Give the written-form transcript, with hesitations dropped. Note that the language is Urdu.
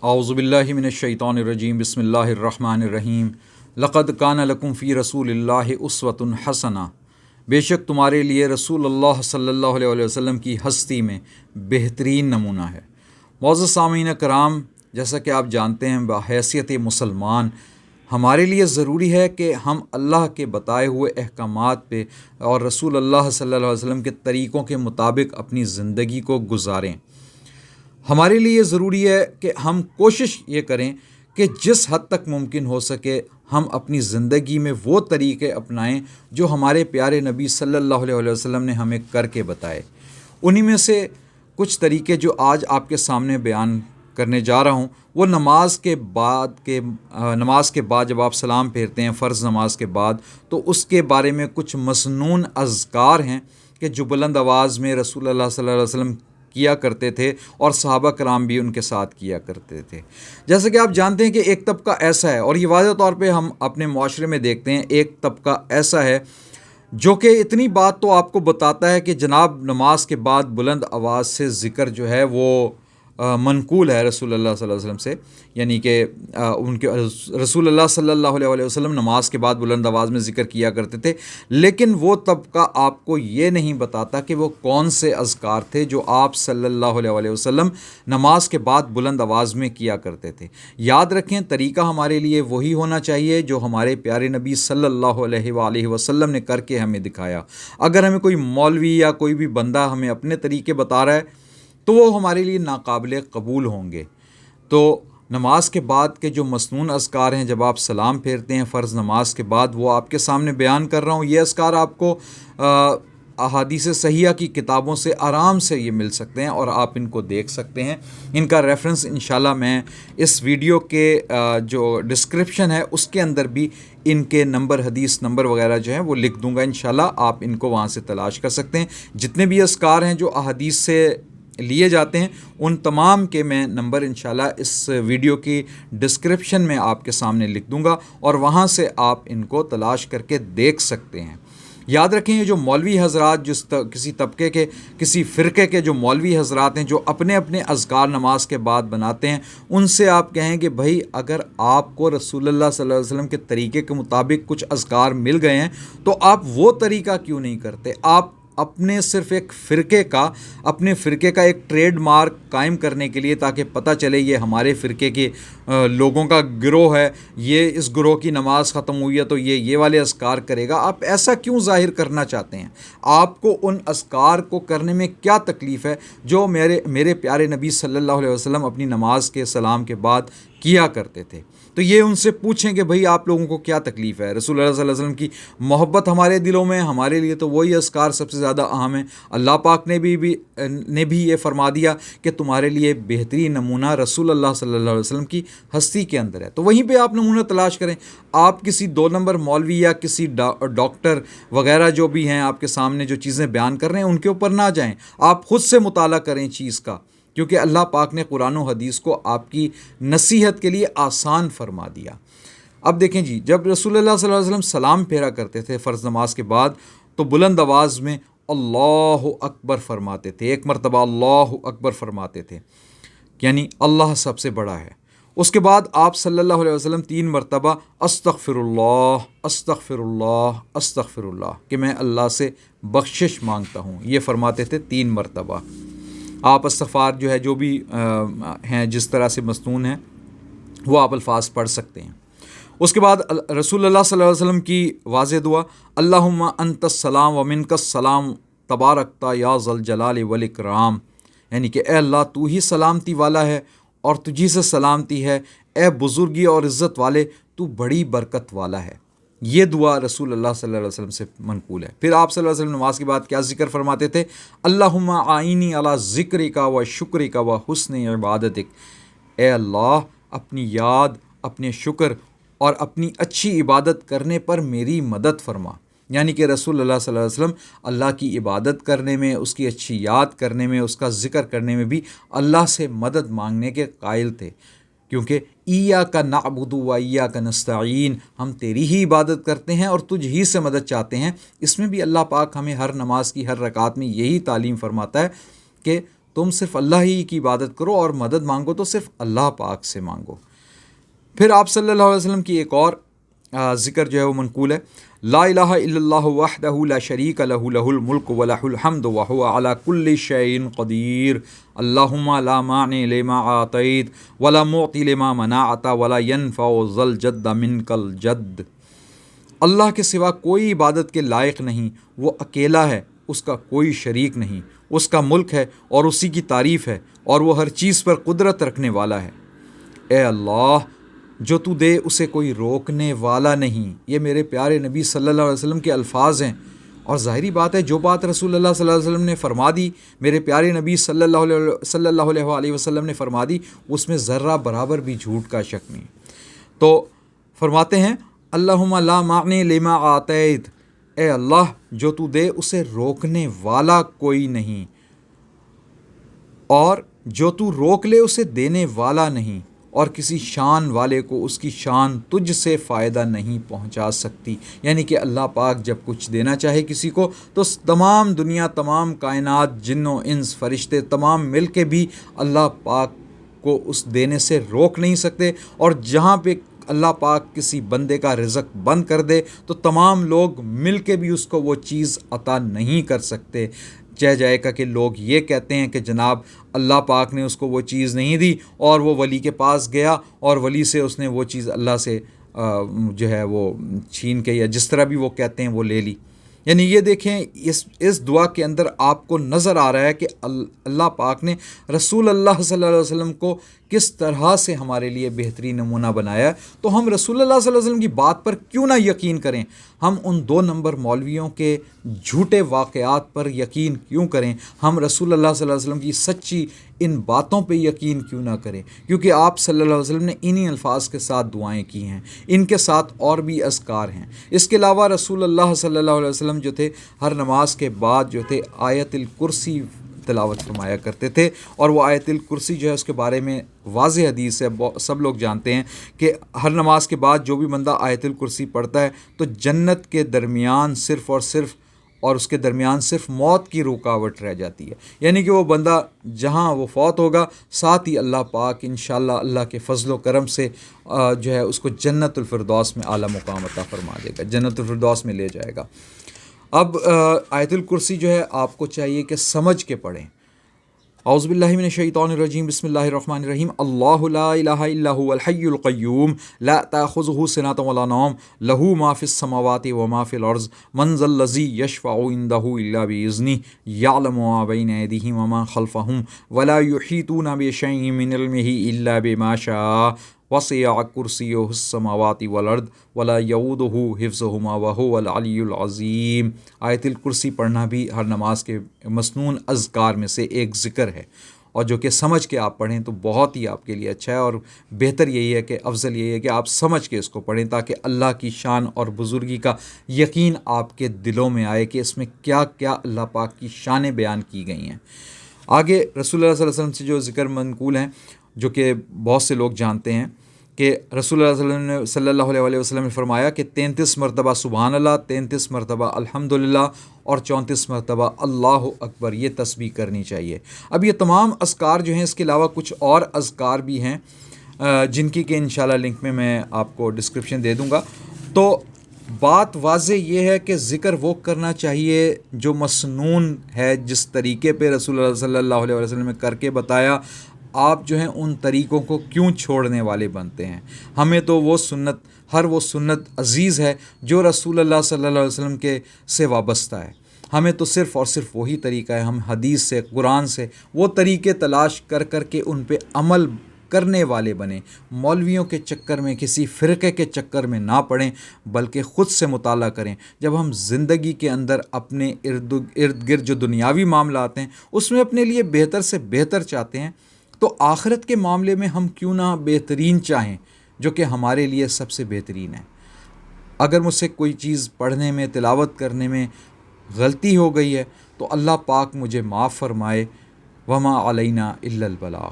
اعوذ باللہ من الشیطان الرجیم بسم اللہ الرحمن الرحیم لقد کان لکم فی رسول اللہ اسوۃ حسنہ، بے شک تمہارے لیے رسول اللہ صلی اللہ علیہ وسلم کی ہستی میں بہترین نمونہ ہے۔ معزز سامعین کرام، جیسا کہ آپ جانتے ہیں بحیثیت مسلمان ہمارے لیے ضروری ہے کہ ہم اللہ کے بتائے ہوئے احکامات پہ اور رسول اللہ صلی اللہ علیہ وسلم کے طریقوں کے مطابق اپنی زندگی کو گزاریں۔ ہمارے لیے ضروری ہے کہ ہم کوشش یہ کریں کہ جس حد تک ممکن ہو سکے ہم اپنی زندگی میں وہ طریقے اپنائیں جو ہمارے پیارے نبی صلی اللہ علیہ وسلم نے ہمیں کر کے بتائے۔ انہی میں سے کچھ طریقے جو آج آپ کے سامنے بیان کرنے جا رہا ہوں وہ نماز کے بعد جب آپ سلام پھیرتے ہیں فرض نماز کے بعد، تو اس کے بارے میں کچھ مسنون اذکار ہیں کہ جو بلند آواز میں رسول اللہ صلی اللہ علیہ وسلم کیا کرتے تھے اور صحابہ کرام بھی ان کے ساتھ کیا کرتے تھے۔ جیسا کہ آپ جانتے ہیں کہ ایک طبقہ ایسا ہے، اور یہ واضح طور پہ ہم اپنے معاشرے میں دیکھتے ہیں، ایک طبقہ ایسا ہے جو کہ اتنی بات تو آپ کو بتاتا ہے کہ جناب نماز کے بعد بلند آواز سے ذکر جو ہے وہ منقول ہے رسول اللہ صلی اللہ علیہ وسلم سے، یعنی کہ ان کے رسول اللہ صلی اللہ علیہ وسلم نماز کے بعد بلند آواز میں ذکر کیا کرتے تھے، لیکن وہ طبقہ آپ کو یہ نہیں بتاتا کہ وہ کون سے اذکار تھے جو آپ صلی اللہ علیہ وسلم نماز کے بعد بلند آواز میں کیا کرتے تھے۔ یاد رکھیں، طریقہ ہمارے لیے وہی ہونا چاہیے جو ہمارے پیارے نبی صلی اللہ علیہ وآلہ وسلم نے کر کے ہمیں دکھایا۔ اگر ہمیں کوئی مولوی یا کوئی بھی بندہ ہمیں اپنے طریقے بتا رہا ہے تو وہ ہمارے لیے ناقابل قبول ہوں گے۔ تو نماز کے بعد کے جو مسنون اذکار ہیں، جب آپ سلام پھیرتے ہیں فرض نماز کے بعد، وہ آپ کے سامنے بیان کر رہا ہوں۔ یہ اذکار آپ کو احادیث صحیحہ کی کتابوں سے آرام سے یہ مل سکتے ہیں اور آپ ان کو دیکھ سکتے ہیں۔ ان کا ریفرنس انشاءاللہ میں اس ویڈیو کے جو ڈسکرپشن ہے اس کے اندر بھی ان کے نمبر، حدیث نمبر وغیرہ جو ہیں وہ لکھ دوں گا۔ انشاءاللہ آپ ان کو وہاں سے تلاش کر سکتے ہیں۔ جتنے بھی اذکار ہیں جو احادیث سے لیے جاتے ہیں ان تمام کے میں نمبر انشاءاللہ اس ویڈیو کی ڈسکرپشن میں آپ کے سامنے لکھ دوں گا، اور وہاں سے آپ ان کو تلاش کر کے دیکھ سکتے ہیں۔ یاد رکھیں، یہ جو مولوی حضرات کسی طبقے کے، کسی فرقے کے جو مولوی حضرات ہیں جو اپنے اپنے اذکار نماز کے بعد بناتے ہیں، ان سے آپ کہیں کہ بھائی اگر آپ کو رسول اللہ صلی اللہ علیہ وسلم کے طریقے کے مطابق کچھ اذکار مل گئے ہیں تو آپ وہ طریقہ کیوں نہیں کرتے؟ آپ اپنے صرف اپنے فرقے کا ایک ٹریڈ مارک قائم کرنے کے لیے، تاکہ پتہ چلے یہ ہمارے فرقے کے لوگوں کا گروہ ہے، یہ اس گروہ کی نماز ختم ہوئی ہے تو یہ والے اذکار کرے گا، آپ ایسا کیوں ظاہر کرنا چاہتے ہیں؟ آپ کو ان اذکار کو کرنے میں کیا تکلیف ہے جو میرے پیارے نبی صلی اللہ علیہ وسلم اپنی نماز کے سلام کے بعد کیا کرتے تھے؟ تو یہ ان سے پوچھیں کہ بھئی آپ لوگوں کو کیا تکلیف ہے؟ رسول اللہ صلی اللہ علیہ وسلم کی محبت ہمارے دلوں میں، ہمارے لیے تو وہی اذکار سب سے زیادہ اہم ہے۔ اللہ پاک نے بھی یہ فرما دیا کہ تمہارے لیے بہترین نمونہ رسول اللہ صلی اللہ علیہ وسلم کی ہستی کے اندر ہے، تو وہیں پہ آپ نمونہ تلاش کریں۔ آپ کسی 2 نمبر مولوی یا کسی ڈاکٹر وغیرہ جو بھی ہیں آپ کے سامنے جو چیزیں بیان کر رہے ہیں ان کے اوپر نہ جائیں، آپ خود سے مطالعہ کریں چیز کا، کیونکہ اللہ پاک نے قرآن و حدیث کو آپ کی نصیحت کے لیے آسان فرما دیا۔ اب دیکھیں جی، جب رسول اللہ صلی اللہ علیہ وسلم سلام پھیرا کرتے تھے فرض نماز کے بعد تو بلند آواز میں اللہ اکبر فرماتے تھے، ایک مرتبہ اللہ اکبر فرماتے تھے، یعنی اللہ سب سے بڑا ہے۔ اس کے بعد آپ صلی اللہ علیہ وسلم 3 مرتبہ استغفر اللہ استغفر اللہ استغفر اللہ، کہ میں اللہ سے بخشش مانگتا ہوں، یہ فرماتے تھے 3 مرتبہ۔ آپ استغفار جو ہے جو بھی ہیں جس طرح سے مسنون ہیں وہ آپ الفاظ پڑھ سکتے ہیں۔ اس کے بعد رسول اللہ صلی اللہ علیہ وسلم کی واضح دعا، اللہم انت السلام و منک السلام تبارکتا یا ذا الجلال والاکرام، یعنی کہ اے اللہ تو ہی سلامتی والا ہے اور تجھی سے سلامتی ہے، اے بزرگی اور عزت والے تو بڑی برکت والا ہے۔ یہ دعا رسول اللہ صلی اللہ علیہ وسلم سے منقول ہے۔ پھر آپ صلی اللہ علیہ وسلم نماز کے بعد کیا ذکر فرماتے تھے؟ اللہم اعینی علی ذکرک و شکرک و حسن عبادتک، اے اللہ اپنی یاد، اپنے شکر اور اپنی اچھی عبادت کرنے پر میری مدد فرما۔ یعنی کہ رسول اللہ صلی اللہ علیہ وسلم اللہ کی عبادت کرنے میں، اس کی اچھی یاد کرنے میں، اس کا ذکر کرنے میں بھی اللہ سے مدد مانگنے کے قائل تھے، کیونکہ ایاک نعبد و ایاک نستعین، ہم تیری ہی عبادت کرتے ہیں اور تجھ ہی سے مدد چاہتے ہیں۔ اس میں بھی اللہ پاک ہمیں ہر نماز کی ہر رکعت میں یہی تعلیم فرماتا ہے کہ تم صرف اللہ ہی کی عبادت کرو اور مدد مانگو تو صرف اللہ پاک سے مانگو۔ پھر آپ صلی اللہ علیہ وسلم کی ایک اور ذکر جو ہے وہ منقول ہے، لا الہ الا اللہ وحدہ لا شریک لہ لہ الملک ولہ الحمد وہو علی کل شیء قدیر، اللہم لا مانع لما اعطیت ولا معطی لما منعت ولا ینفع ذا الجد منک الجد۔ اللہ کے سوا کوئی عبادت کے لائق نہیں، وہ اکیلا ہے، اس کا کوئی شریک نہیں، اس کا ملک ہے اور اسی کی تعریف ہے، اور وہ ہر چیز پر قدرت رکھنے والا ہے۔ اے اللہ، جو تو دے اسے کوئی روکنے والا نہیں۔ یہ میرے پیارے نبی صلی اللہ علیہ وسلم کے الفاظ ہیں، اور ظاہری بات ہے جو بات رسول اللہ صلی اللہ علیہ وسلم نے فرما دی، میرے پیارے نبی صلی اللہ علیہ وسلم نے فرما دی، اس میں ذرہ برابر بھی جھوٹ کا شک نہیں۔ تو فرماتے ہیں اللہم لا مانع لما اعطیت، اے اللہ جو تو دے اسے روکنے والا کوئی نہیں، اور جو تو روک لے اسے دینے والا نہیں، اور کسی شان والے کو اس کی شان تجھ سے فائدہ نہیں پہنچا سکتی۔ یعنی کہ اللہ پاک جب کچھ دینا چاہے کسی کو تو تمام دنیا، تمام کائنات، جن و انس، فرشتے تمام مل کے بھی اللہ پاک کو اس دینے سے روک نہیں سکتے، اور جہاں پہ اللہ پاک کسی بندے کا رزق بند کر دے تو تمام لوگ مل کے بھی اس کو وہ چیز عطا نہیں کر سکتے۔ چہ جائے گا کہ لوگ یہ کہتے ہیں کہ جناب اللہ پاک نے اس کو وہ چیز نہیں دی، اور وہ ولی کے پاس گیا اور ولی سے اس نے وہ چیز اللہ سے جو ہے وہ چھین کے، یا جس طرح بھی وہ کہتے ہیں وہ لے لی۔ یعنی یہ دیکھیں اس دعا کے اندر آپ کو نظر آ رہا ہے کہ اللہ پاک نے رسول اللہ صلی اللہ علیہ وسلم کو کس طرح سے ہمارے لیے بہترین نمونہ بنایا ہے۔ تو ہم رسول اللہ صلی اللہ علیہ وسلم کی بات پر کیوں نہ یقین کریں؟ ہم ان 2 نمبر مولویوں کے جھوٹے واقعات پر یقین کیوں کریں؟ ہم رسول اللہ صلی اللہ علیہ وسلم کی سچی ان باتوں پہ یقین کیوں نہ کریں؟ کیونکہ آپ صلی اللہ علیہ وسلم نے انہی الفاظ کے ساتھ دعائیں کی ہیں، ان کے ساتھ اور بھی اذکار ہیں۔ اس کے علاوہ رسول اللہ صلی اللہ علیہ وسلم جو تھے ہر نماز کے بعد جو تھے آیت الکرسی تلاوت فرمایا کرتے تھے، اور وہ آیت الکرسی جو ہے اس کے بارے میں واضح حدیث ہے، سب لوگ جانتے ہیں کہ ہر نماز کے بعد جو بھی بندہ آیت الکرسی پڑھتا ہے تو جنت کے درمیان صرف اس کے درمیان صرف موت کی رکاوٹ رہ جاتی ہے۔ یعنی کہ وہ بندہ جہاں وہ فوت ہوگا، ساتھ ہی اللہ پاک انشاءاللہ اللہ کے فضل و کرم سے جو ہے اس کو جنت الفردوس میں اعلیٰ مقام عطا فرما دے گا، جنت الفردوس میں لے جائے گا۔ اب آیت الکرسی جو ہے آپ کو چاہیے کہ سمجھ کے پڑھیں۔ اعوذ باللہ من الشیطان الرجیم، بسم اللہ الرحمن الرحیم، اللہ لا الہ الا هو الحی القیوم لا تأخذہ سنۃ ولا نوم لہ ما فی السماوات وما فی الارض من ذا الذی یشفع عندہ الا بإذنہ یعلم ما بین ایدیہم وما خلفہم ولا یحیطون بشیء من علمہ الا بما شاء وسع کرسیہ السماوات والارض ولا یؤودہ حفظہما وہو العلی العظیم۔ آیت الکرسی پڑھنا بھی ہر نماز کے مسنون اذکار میں سے ایک ذکر ہے، اور جو کہ سمجھ کے آپ پڑھیں تو بہت ہی آپ کے لیے اچھا ہے، اور بہتر یہی ہے کہ افضل یہی ہے کہ آپ سمجھ کے اس کو پڑھیں تاکہ اللہ کی شان اور بزرگی کا یقین آپ کے دلوں میں آئے کہ اس میں کیا کیا اللہ پاک کی شانیں بیان کی گئی ہیں۔ آگے رسول اللہ صلی اللہ علیہ وسلم سے جو ذکر منقول ہیں، جو کہ بہت سے لوگ جانتے ہیں کہ رسول اللہ صلی اللہ علیہ وسلم نے فرمایا کہ 33 مرتبہ سبحان اللہ، 33 مرتبہ الحمدللہ، اور 34 مرتبہ اللہ اکبر، یہ تسبیح کرنی چاہیے۔ اب یہ تمام اذکار جو ہیں، اس کے علاوہ کچھ اور اذکار بھی ہیں جن کی کہ انشاءاللہ لنک میں آپ کو ڈسکرپشن دے دوں گا۔ تو بات واضح یہ ہے کہ ذکر وہ کرنا چاہیے جو مسنون ہے، جس طریقے پہ رسول اللہ صلی اللہ علیہ وسلم نے کر کے بتایا۔ آپ جو ہیں ان طریقوں کو کیوں چھوڑنے والے بنتے ہیں؟ ہمیں تو وہ سنت عزیز ہے جو رسول اللہ صلی اللہ علیہ وسلم کے سے وابستہ ہے۔ ہمیں تو صرف اور صرف وہی طریقہ ہے، ہم حدیث سے، قرآن سے وہ طریقے تلاش کر کے ان پہ عمل کرنے والے بنیں۔ مولویوں کے چکر میں، کسی فرقے کے چکر میں نہ پڑیں، بلکہ خود سے مطالعہ کریں۔ جب ہم زندگی کے اندر اپنے ارد گرد جو دنیاوی معاملات ہیں اس میں اپنے لیے بہتر سے بہتر چاہتے ہیں، تو آخرت کے معاملے میں ہم کیوں نہ بہترین چاہیں جو کہ ہمارے لیے سب سے بہترین ہے۔ اگر مجھ سے کوئی چیز پڑھنے میں، تلاوت کرنے میں غلطی ہو گئی ہے تو اللہ پاک مجھے معاف فرمائے، وما علینا الا البلاغ۔